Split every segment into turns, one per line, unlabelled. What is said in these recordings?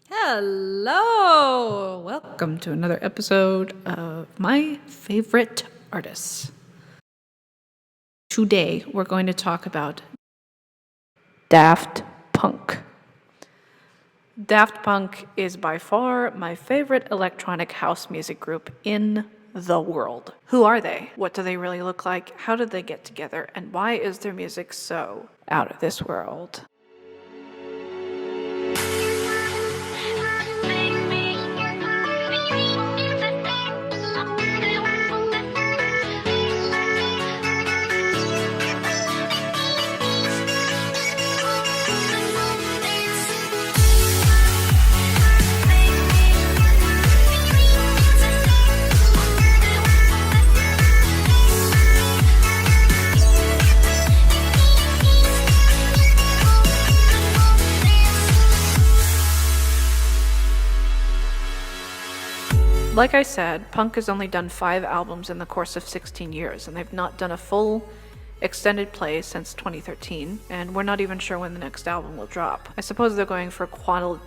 Hello! Welcome to another episode of My Favorite Artists. Today, we're going to talk about Daft Punk. Daft Punk is by far my favorite electronic house music group in the world. Who are they? What do they really look like? How did they get together? And why is their music so out of this world? Like I said, Punk has only done 5 albums in the course of 16 years, and they've not done a full extended play since 2013, and we're not even sure when the next album will drop. I suppose they're going for quality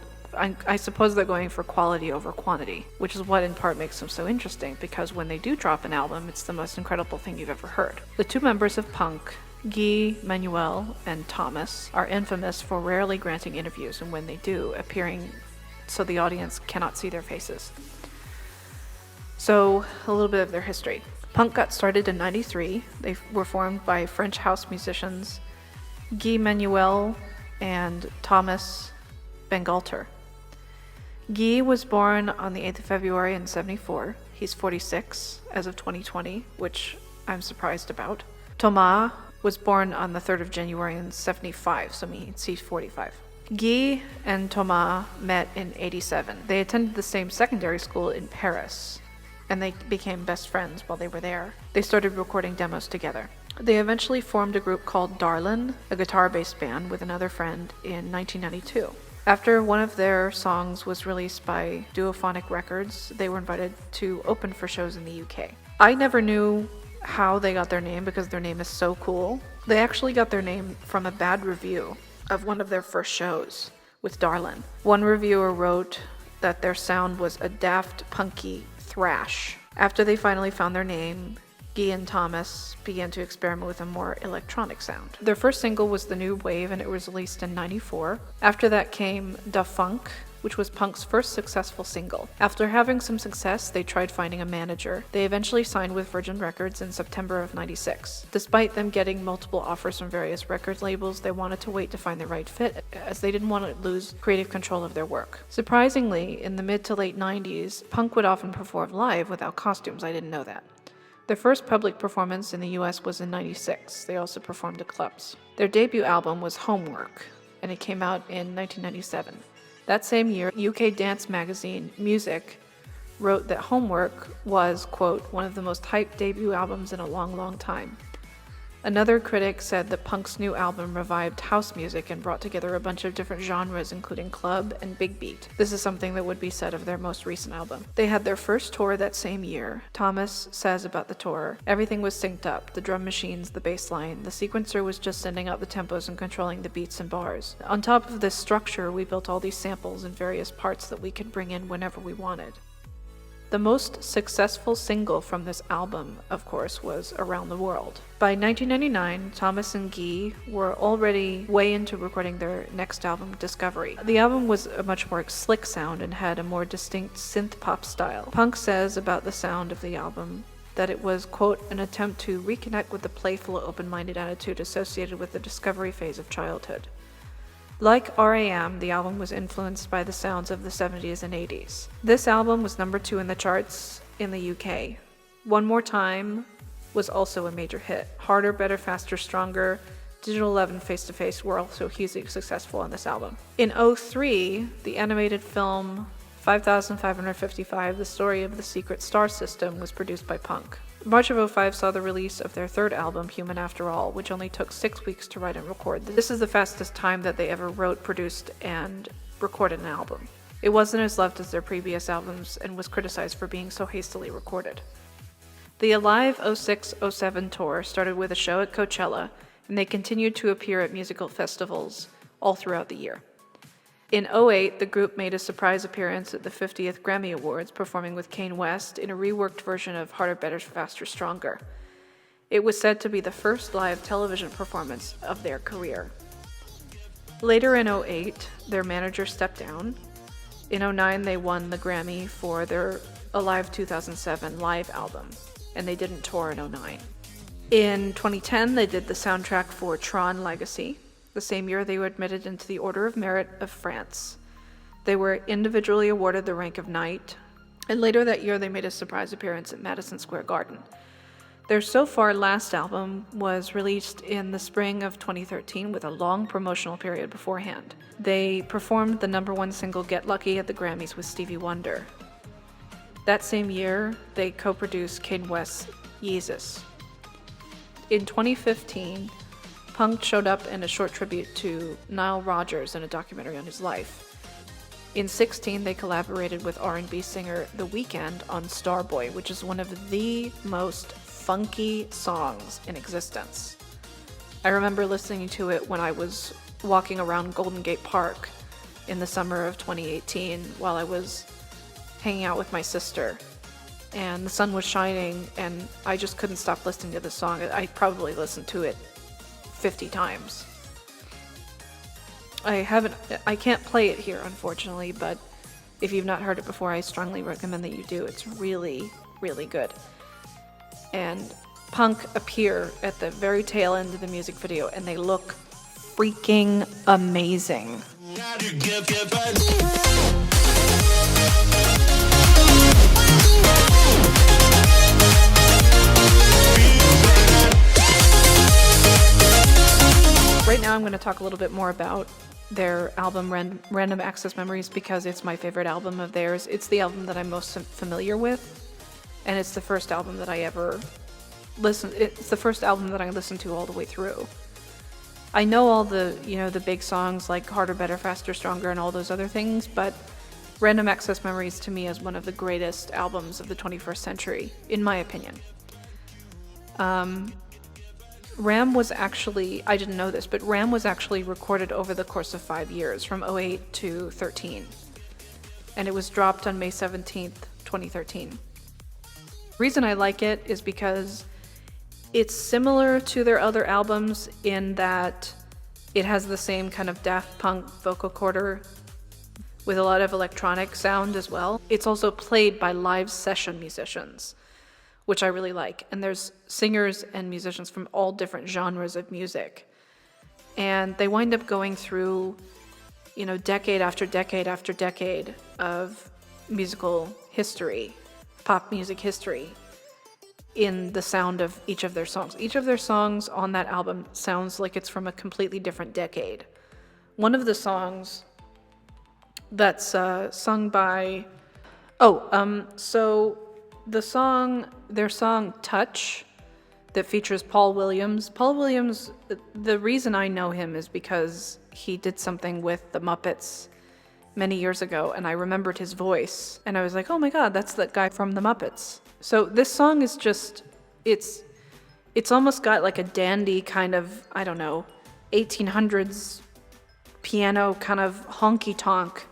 over quantity, which is what in part makes them so interesting, because when they do drop an album, it's the most incredible thing you've ever heard. The 2 members of Punk, Guy, Manuel, and Thomas, are infamous for rarely granting interviews, and when they do, appearing so the audience cannot see their faces. So, a little bit of their history. Punk got started in '93. They were formed by French house musicians Guy Manuel and Thomas Bangalter. Guy was born on the 8th of February in '74. He's 46 as of 2020, which I'm surprised about. Thomas was born on the 3rd of January in '75, so he's 45. Guy and Thomas met in '87. They attended the same secondary school in Paris, and they became best friends while they were there. They started recording demos together. They eventually formed a group called Darlin, a guitar-based band with another friend, in 1992. After one of their songs was released by Duophonic Records, they were invited to open for shows in the UK. I never knew how they got their name because their name is so cool. They actually got their name from a bad review of one of their first shows with Darlin. One reviewer wrote that their sound was a daft, punky thrash. After they finally found their name, Guy and Thomas began to experiment with a more electronic sound. Their first single was The New Wave, and it was released in '94. After that came Daft Punk, which was Punk's first successful single. After having some success, they tried finding a manager. They eventually signed with Virgin Records in September of '96. Despite them getting multiple offers from various record labels, they wanted to wait to find the right fit, as they didn't want to lose creative control of their work. Surprisingly, in the mid to late '90s, Punk would often perform live without costumes. I didn't know that. Their first public performance in the US was in '96. They also performed at clubs. Their debut album was Homework, and it came out in 1997. That same year, UK dance magazine Music wrote that Homework was, quote, one of the most hyped debut albums in a long, long time. Another critic said that Punk's new album revived house music and brought together a bunch of different genres, including club and big beat. This is something that would be said of their most recent album. They had their first tour that same year. Thomas says about the tour, everything was synced up, the drum machines, the bass line. The sequencer was just sending out the tempos and controlling the beats and bars. On top of this structure, we built all these samples and various parts that we could bring in whenever we wanted. The most successful single from this album, of course, was Around the World. By 1999, Thomas and Guy were already way into recording their next album, Discovery. The album was a much more slick sound and had a more distinct synth-pop style. Punk says about the sound of the album that it was, quote, an attempt to reconnect with the playful, open-minded attitude associated with the discovery phase of childhood. Like R.A.M., the album was influenced by the sounds of the 70s and 80s. This album was number 2 in the charts in the UK. One More Time was also a major hit. Harder, Better, Faster, Stronger, Digital Love, and Face to Face were also hugely successful on this album. In '03, the animated film 5555, The Story of the Secret Star System, was produced by Punk. March of '05 saw the release of their third album, Human After All, which only took 6 weeks to write and record. This is the fastest time that they ever wrote, produced, and recorded an album. It wasn't as loved as their previous albums and was criticized for being so hastily recorded. The Alive 06-07 tour started with a show at Coachella, and they continued to appear at musical festivals all throughout the year. In '08, the group made a surprise appearance at the 50th Grammy Awards, performing with Kanye West in a reworked version of Harder, Better, Faster, Stronger. It was said to be the first live television performance of their career. Later in '08, their manager stepped down. In '09, they won the Grammy for their Alive 2007 live album, and they didn't tour in '09. In 2010, they did the soundtrack for Tron Legacy. The same year, they were admitted into the Order of Merit of France. They were individually awarded the rank of Knight, and later that year, they made a surprise appearance at Madison Square Garden. Their so far last album was released in the spring of 2013 with a long promotional period beforehand. They performed the #1 single Get Lucky at the Grammys with Stevie Wonder. That same year, they co-produced Kanye West's Yeezus. In 2015, Punk showed up in a short tribute to Nile Rodgers in a documentary on his life. In 2016, they collaborated with R&B singer The Weeknd on Starboy, which is one of the most funky songs in existence. I remember listening to it when I was walking around Golden Gate Park in the summer of 2018 while I was hanging out with my sister, and the sun was shining, and I just couldn't stop listening to the song. I probably listened to it 50 times. I can't play it here, unfortunately, but if you've not heard it before, I strongly recommend that you do. It's really, really good. And Punk appear at the very tail end of the music video, and they look freaking amazing. Right now I'm going to talk a little bit more about their album Random Access Memories because it's my favorite album of theirs. It's the album that I'm most familiar with, and it's the first album that I ever listened. It's the first album that I listened to all the way through. I know all the, the big songs like Harder, Better, Faster, Stronger, and all those other things, but Random Access Memories to me is one of the greatest albums of the 21st century, in my opinion. Ram was actually, I didn't know this, but Ram was actually recorded over the course of 5 years, from '08 to '13. And it was dropped on May 17th, 2013. The reason I like it is because it's similar to their other albums in that it has the same kind of Daft Punk vocal quarter with a lot of electronic sound as well. It's also played by live session musicians, which I really like. And there's singers and musicians from all different genres of music. And they wind up going through, decade after decade after decade of musical history, pop music history, in the sound of each of their songs. Each of their songs on that album sounds like it's from a completely different decade. One of the songs that's sung by... their song Touch, that features Paul Williams. Paul Williams, the reason I know him is because he did something with the Muppets many years ago, and I remembered his voice, and I was like, oh my god, that's that guy from the Muppets. So this song is just, it's almost got like a dandy kind of, 1800s piano kind of honky-tonk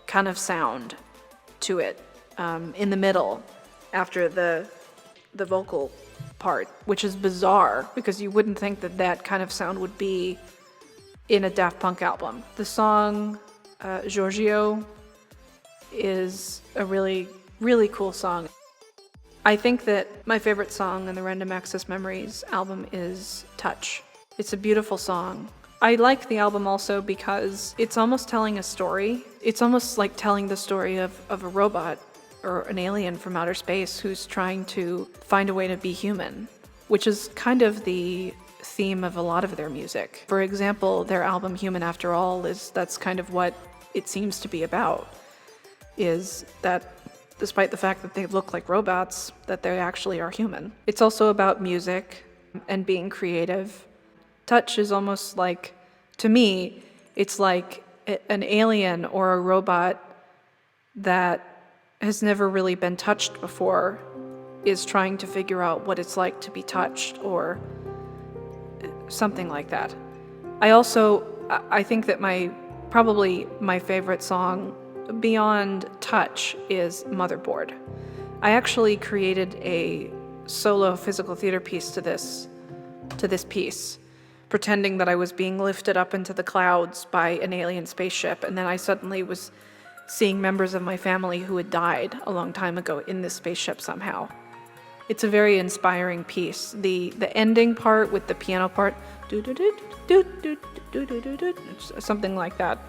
kind of sound to it, in the middle, after the vocal part, which is bizarre because you wouldn't think that kind of sound would be in a Daft Punk album. The song Giorgio is a really, really cool song. I think that my favorite song in the Random Access Memories album is Touch. It's a beautiful song. I like the album also because it's almost telling a story. It's almost like telling the story of a robot or an alien from outer space who's trying to find a way to be human, which is kind of the theme of a lot of their music. For example, their album Human After All that's kind of what it seems to be about, is that despite the fact that they look like robots, that they actually are human. It's also about music and being creative. Touch is almost like, to me, it's like an alien or a robot that has never really been touched before is trying to figure out what it's like to be touched, or something like that. I think that my probably my favorite song beyond Touch is Motherboard. I actually created a solo physical theater piece to this piece, pretending that I was being lifted up into the clouds by an alien spaceship, and then I suddenly was seeing members of my family who had died a long time ago in this spaceship somehow. It's a very inspiring piece. The ending part with the piano part, something like that.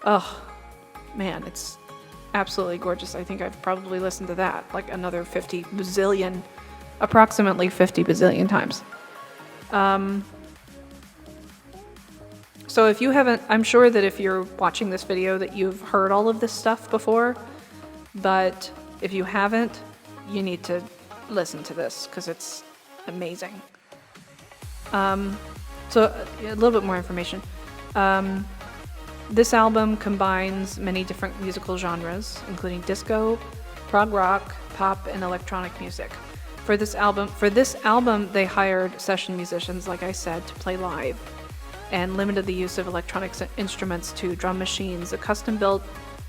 Oh, man, it's absolutely gorgeous. I think I've probably listened to that like another approximately 50 bazillion times. So if you haven't, I'm sure that if you're watching this video that you've heard all of this stuff before, but if you haven't, you need to listen to this because it's amazing. So a little bit more information. This album combines many different musical genres, including disco, prog rock, pop, and electronic music. For this album, they hired session musicians, like I said, to play live, and limited the use of electronic instruments to drum machines, a custom-built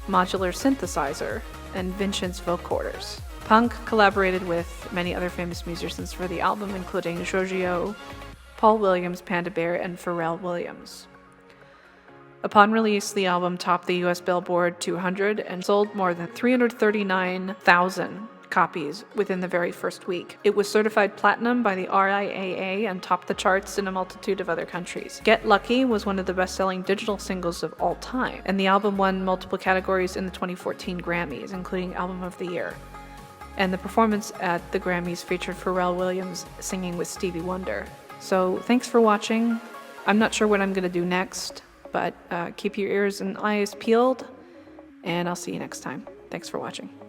modular synthesizer, and Vincent's vocoders. Punk collaborated with many other famous musicians for the album, including Giorgio, Paul Williams, Panda Bear, and Pharrell Williams. Upon release, the album topped the US Billboard 200 and sold more than 339,000 copies within the very first week. It was certified platinum by the RIAA and topped the charts in a multitude of other countries. Get Lucky was one of the best-selling digital singles of all time, and the album won multiple categories in the 2014 Grammys, including Album of the Year. And the performance at the Grammys featured Pharrell Williams singing with Stevie Wonder. So thanks for watching. I'm not sure what I'm going to do next, but keep your ears and eyes peeled, and I'll see you next time. Thanks for watching.